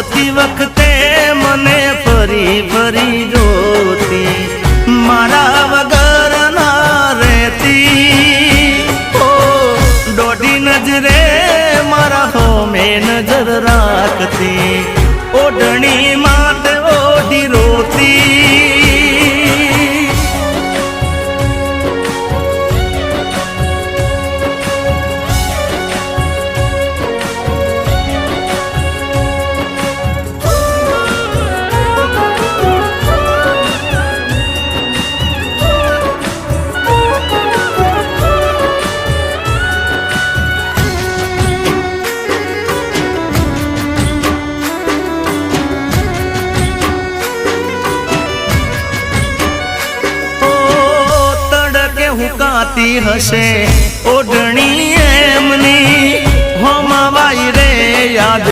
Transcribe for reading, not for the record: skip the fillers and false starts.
જોતી વખતે મને ફરી ફરી જોતી, મારા વગર ના રહેતી. ઓ દોઢી નજરે મારા હોમે નજર રાખતી, ઓઢણી માટે ઓઢી રોતી. હુકાતી હશે ઓઢણી